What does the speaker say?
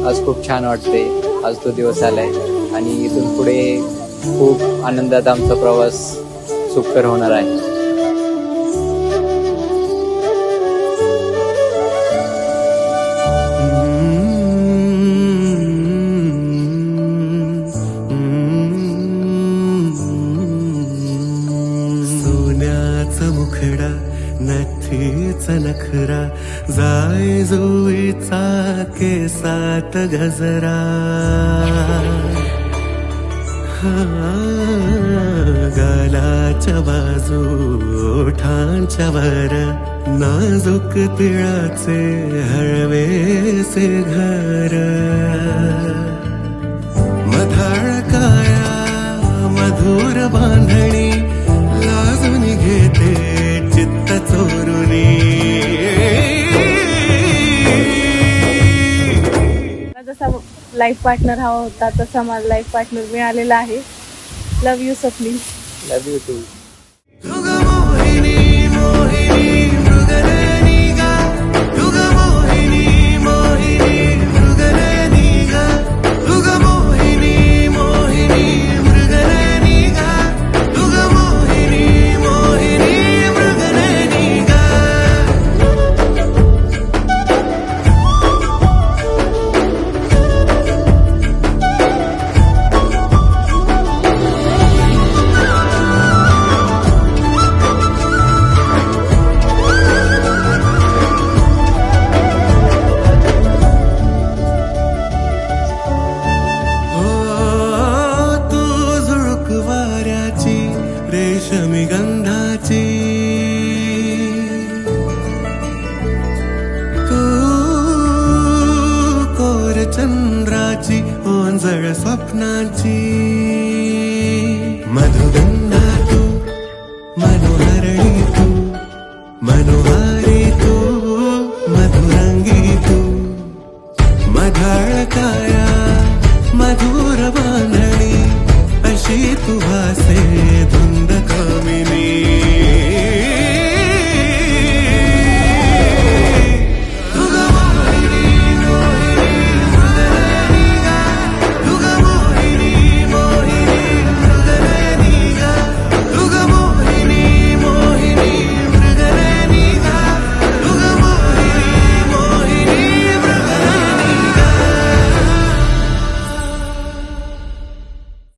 आज खूप छान वाटते. आज तो दिवस आलाय आणि इथून पुढे खूप आनंदात आमचा प्रवास सुखकर होणार आहे. सोन्याचा मुखडा नथीचा नखरा जाय जुईचा केसात गजरा गालाच्या बाजू ओठांच्या वर नाजूक तिळाचे हळवेसे घर मधाळ काया मधुर बांधणी लाजून घेते चित्त चोरुनी. जसा लाईफ पार्टनर हवा होता तसा मला लाईफ पार्टनर मिळालेला आहे. Love you Swapnil. Love you too. रेशमी गंधाची तू कोर चंद्राची ओंजळ स्वप्नाची मधुगंधा तू मनोहरणी तू मनोहारी